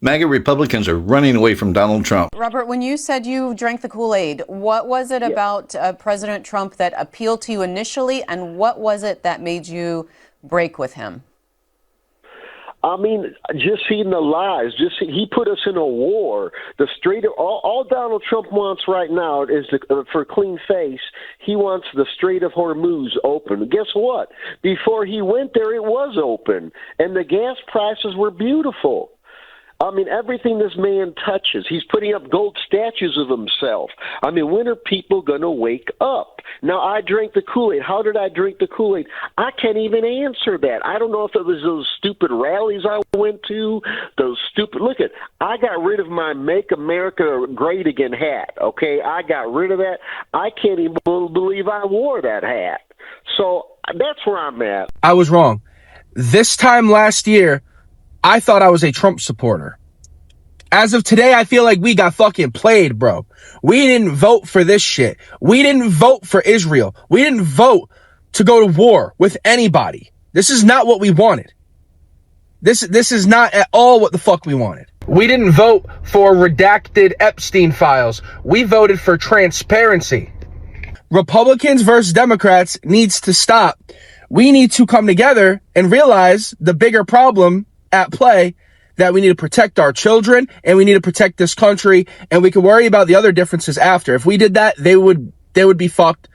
MAGA Republicans are running away from Donald Trump. Robert, when you said you drank the Kool-Aid, what was it about President Trump that appealed to you initially, and what was it that made you break with him? I mean, just seeing the lies. He put us in a war. The Strait of all Donald Trump wants right now is for a clean face. He wants the Strait of Hormuz open. Guess what? Before he went there, it was open, and the gas prices were beautiful. I mean, everything this man touches, he's putting up gold statues of himself. I mean, when are people going to wake up? Now, I drank the Kool-Aid. How did I drink the Kool-Aid? I can't even answer that. I don't know if it was those stupid rallies I went to, I got rid of my Make America Great Again hat, okay? I got rid of that. I can't even believe I wore that hat. So that's where I'm at. I was wrong. This time last year, I thought I was a Trump supporter. As of today, I feel like we got fucking played, bro. We didn't vote for this shit. We didn't vote for Israel. We didn't vote to go to war with anybody. This is not what we wanted. This is not at all what the fuck we wanted. We didn't vote for redacted Epstein files. We voted for transparency. Republicans versus Democrats needs to stop. We need to come together and realize the bigger problem at play, that we need to protect our children and we need to protect this country, and we can worry about the other differences after. If we did that, they would be fucked.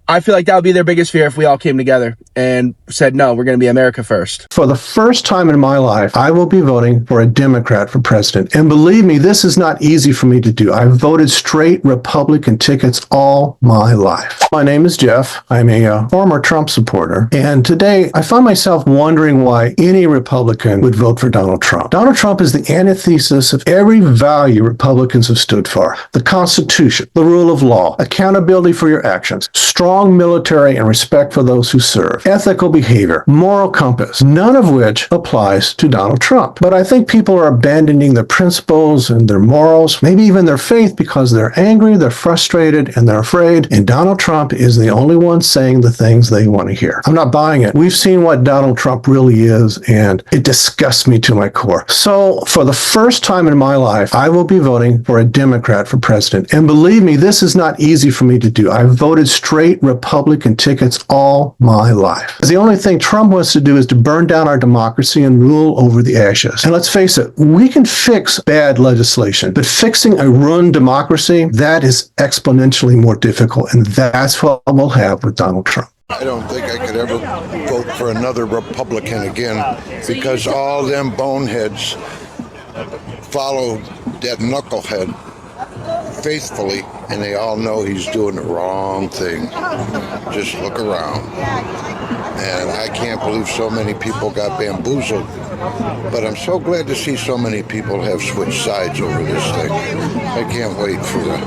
I feel like that would be their biggest fear if we all came together and said, no, we're going to be America first. For the first time in my life, I will be voting for a Democrat for president. And believe me, this is not easy for me to do. I've voted straight Republican tickets all my life. My name is Jeff. I'm a former Trump supporter. And today I find myself wondering why any Republican would vote for Donald Trump. Donald Trump is the antithesis of every value Republicans have stood for. The Constitution, the rule of law, accountability for your actions, strong military and respect for those who serve, ethical behavior, moral compass, none of which applies to Donald Trump. But I think people are abandoning their principles and their morals, maybe even their faith, because they're angry, they're frustrated, and they're afraid. And Donald Trump is the only one saying the things they want to hear. I'm not buying it. We've seen what Donald Trump really is, and it disgusts me to my core. So for the first time in my life, I will be voting for a Democrat for president. And believe me, this is not easy for me to do. I've voted straight Republican tickets all my life. The only thing Trump wants to do is to burn down our democracy and rule over the ashes. And let's face it, we can fix bad legislation, but fixing a ruined democracy, that is exponentially more difficult. And that's what we'll have with Donald Trump. I don't think I could ever vote for another Republican again, because all them boneheads follow that knucklehead faithfully, and they all know he's doing the wrong thing. Just look around. And I can't believe so many people got bamboozled. But I'm so glad to see so many people have switched sides over this thing. I can't wait for the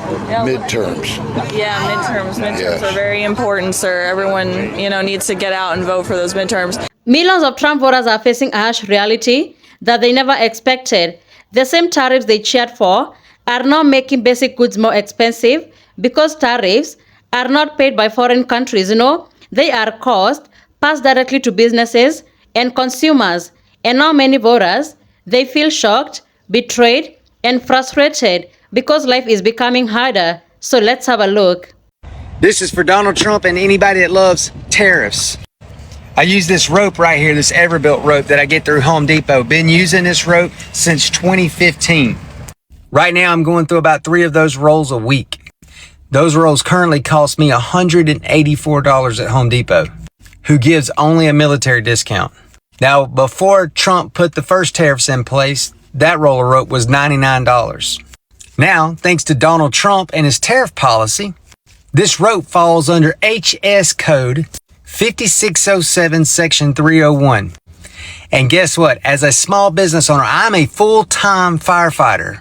midterms. Yeah, midterms. Midterms are very important, sir. Everyone, needs to get out and vote for those midterms. Millions of Trump voters are facing a harsh reality that they never expected. The same tariffs they cheered for are now making basic goods more expensive, because tariffs are not paid by foreign countries, They are passed directly to businesses and consumers. And now many voters, they feel shocked, betrayed, and frustrated because life is becoming harder. So let's have a look. This is for Donald Trump and anybody that loves tariffs. I use this rope right here, this Everbuilt rope that I get through Home Depot. Been using this rope since 2015. Right now, I'm going through about 3 of those rolls a week. Those rolls currently cost me $184 at Home Depot, who gives only a military discount. Now, before Trump put the first tariffs in place, that roll of rope was $99. Now, thanks to Donald Trump and his tariff policy, this rope falls under HS code 5607 section 301. And guess what? As a small business owner, I'm a full-time firefighter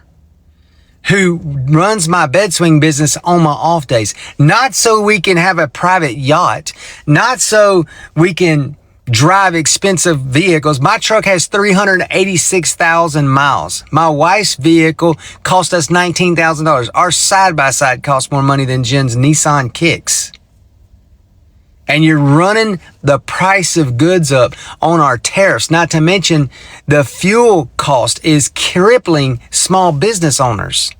who runs my bed swing business on my off days. Not so we can have a private yacht, not so we can drive expensive vehicles. My truck has 386,000 miles. My wife's vehicle cost us $19,000. Our side-by-side costs more money than Jen's Nissan Kicks. And you're running the price of goods up on our tariffs. Not to mention the fuel cost is crippling small business owners.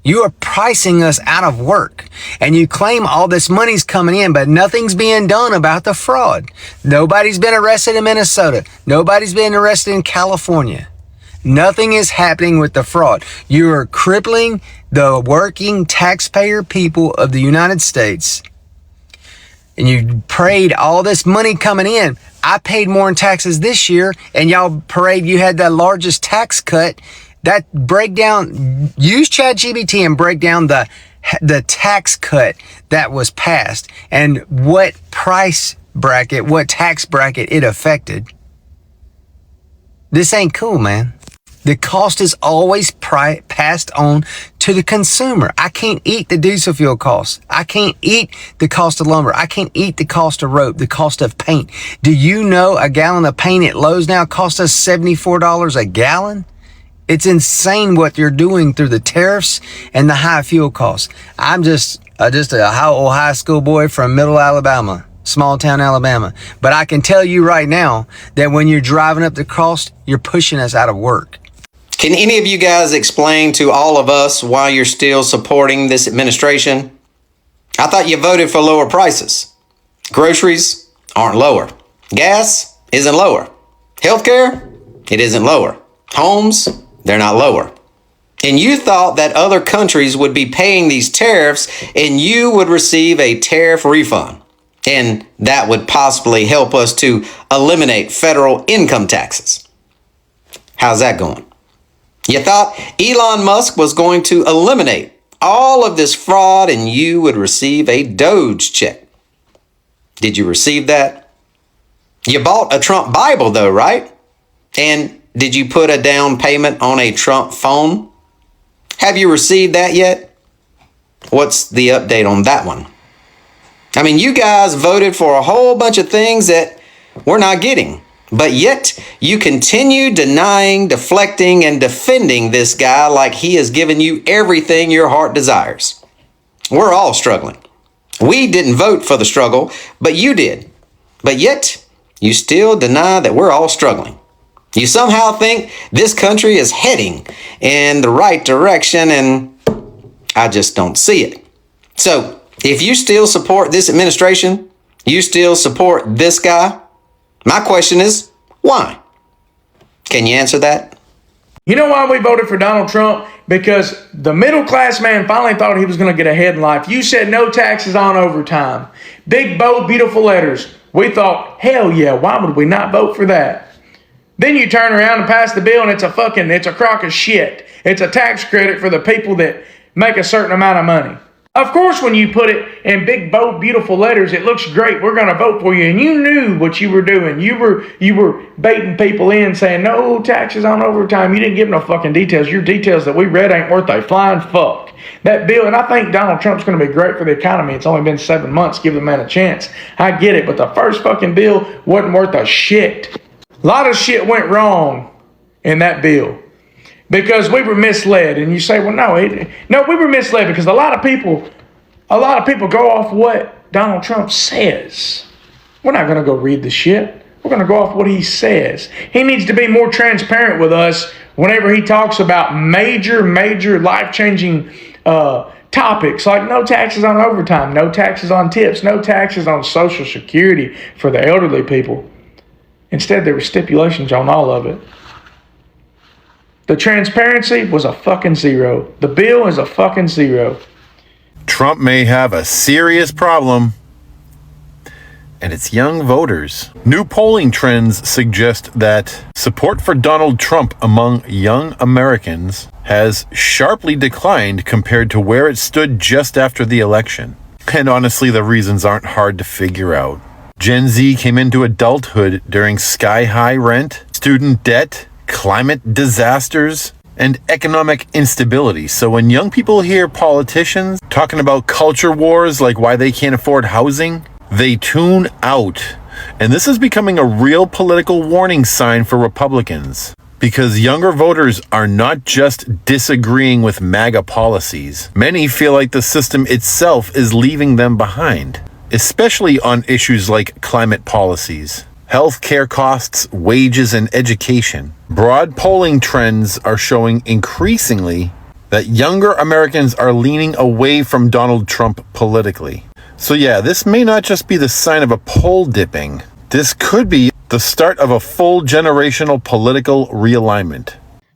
You are pricing us out of work, and you claim all this money's coming in, but nothing's being done about the fraud. Nobody's been arrested in Minnesota. Nobody's been arrested in California. Nothing is happening with the fraud. You are crippling the working taxpayer people of the United States. And you parade all this money coming in. I paid more in taxes this year, and y'all parade you had the largest tax cut. That breakdown, use ChatGPT and break down the tax cut that was passed and what tax bracket it affected. This ain't cool, man. The cost is always passed on to the consumer. I can't eat the diesel fuel costs. I can't eat the cost of lumber. I can't eat the cost of rope, the cost of paint. Do you know a gallon of paint at Lowe's now costs us $74 a gallon? It's insane what you're doing through the tariffs and the high fuel costs. I'm just a old high school boy from middle Alabama, small town Alabama. But I can tell you right now that when you're driving up the cost, you're pushing us out of work. Can any of you guys explain to all of us why you're still supporting this administration? I thought you voted for lower prices. Groceries aren't lower. Gas isn't lower. Healthcare, it isn't lower. Homes, they're not lower. And you thought that other countries would be paying these tariffs and you would receive a tariff refund. And that would possibly help us to eliminate federal income taxes. How's that going? You thought Elon Musk was going to eliminate all of this fraud and you would receive a Doge check. Did you receive that? You bought a Trump Bible though, right? And did you put a down payment on a Trump phone? Have you received that yet? What's the update on that one? I mean, you guys voted for a whole bunch of things that we're not getting, but yet you continue denying, deflecting, and defending this guy like he has given you everything your heart desires. We're all struggling. We didn't vote for the struggle, but you did. But yet you still deny that we're all struggling. You somehow think this country is heading in the right direction, and I just don't see it. So, if you still support this administration, you still support this guy, my question is, why? Can you answer that? You know why we voted for Donald Trump? Because the middle class man finally thought he was going to get ahead in life. You said no taxes on overtime. Big, bold, beautiful letters. We thought, hell yeah, why would we not vote for that? Then you turn around and pass the bill and it's a crock of shit. It's a tax credit for the people that make a certain amount of money. Of course, when you put it in big, bold, beautiful letters, it looks great. We're going to vote for you. And you knew what you were doing. You were baiting people in saying, no taxes on overtime. You didn't give no fucking details. Your details that we read ain't worth a flying fuck. That bill, and I think Donald Trump's going to be great for the economy. It's only been 7 months. Give the man a chance. I get it. But the first fucking bill wasn't worth a shit. A lot of shit went wrong in that bill because we were misled. And you say, well, no, we were misled because a lot of people go off what Donald Trump says. We're not going to go read the shit. We're going to go off what he says. He needs to be more transparent with us whenever he talks about major life-changing topics like no taxes on overtime, no taxes on tips, no taxes on Social Security for the elderly people. Instead, there were stipulations on all of it. The transparency was a fucking zero. The bill is a fucking zero. Trump may have a serious problem, and it's young voters. New polling trends suggest that support for Donald Trump among young Americans has sharply declined compared to where it stood just after the election. And honestly, the reasons aren't hard to figure out. Gen Z came into adulthood during sky-high rent, student debt, climate disasters, and economic instability. So when young people hear politicians talking about culture wars like why they can't afford housing, they tune out. And this is becoming a real political warning sign for Republicans. Because younger voters are not just disagreeing with MAGA policies. Many feel like the system itself is leaving them behind. especially on issues like climate policies, healthcare costs, wages, and education. Broad polling trends are showing increasingly that younger Americans are leaning away from Donald Trump politically. So yeah, this may not just be the sign of a poll dipping. This could be the start of a full generational political realignment.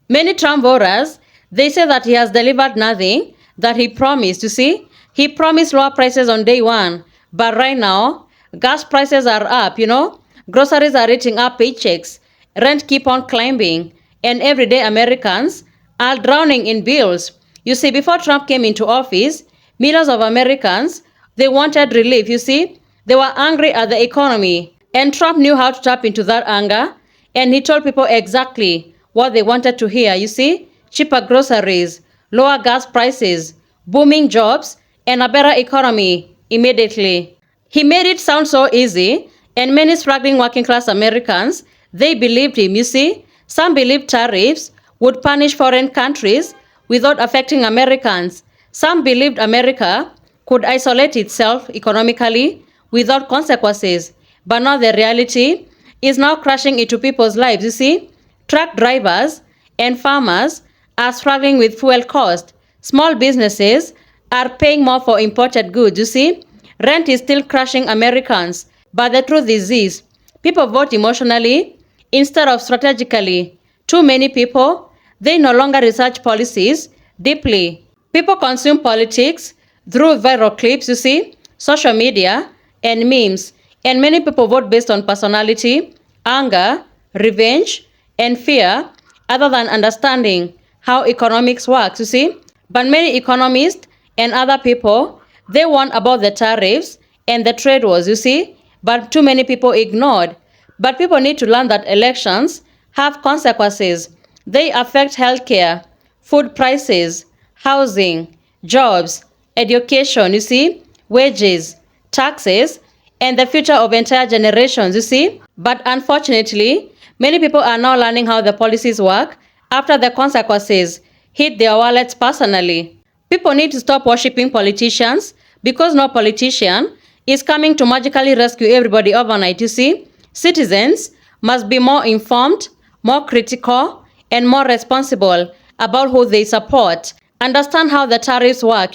Many Trump voters, they say that he has delivered nothing that he promised. You see, he promised lower prices on day one, but right now, gas prices are up, groceries are eating up paychecks, rent keep on climbing, and everyday Americans are drowning in bills. You see, before Trump came into office, millions of Americans, they wanted relief, you see. They were angry at the economy, and Trump knew how to tap into that anger, and he told people exactly what they wanted to hear, you see. Cheaper groceries, lower gas prices, booming jobs, and a better economy immediately. He made it sound so easy, and many struggling working class Americans, they believed him, you see. Some believed tariffs would punish foreign countries without affecting Americans. Some believed America could isolate itself economically without consequences. But now the reality is now crashing into people's lives, you see. Truck drivers and farmers are struggling with fuel cost. Small businesses are paying more for imported goods, you see. Rent is still crushing Americans. But the truth is this: people vote emotionally instead of strategically. Too many people, they no longer research policies deeply. People consume politics through viral clips, you see, social media, and memes. And many people vote based on personality, anger, revenge, and fear, other than understanding how economics works, you see. But many economists and other people, they warn about the tariffs and the trade wars, you see, but too many people ignored. But people need to learn that elections have consequences. They affect healthcare, food prices, housing, jobs, education, you see, wages, taxes, and the future of entire generations, you see. But unfortunately, many people are now learning how the policies work after the consequences hit their wallets personally. People need to stop worshipping politicians because no politician is coming to magically rescue everybody overnight, you see. Citizens must be more informed, more critical, and more responsible about who they support. Understand how the tariffs work,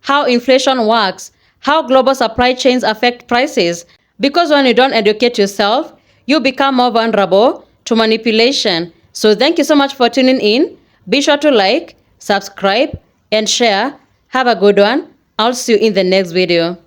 how inflation works, how global supply chains affect prices. Because when you don't educate yourself, you become more vulnerable to manipulation. So thank you so much for tuning in. Be sure to like, subscribe, and share. Have a good one. I'll see you in the next video.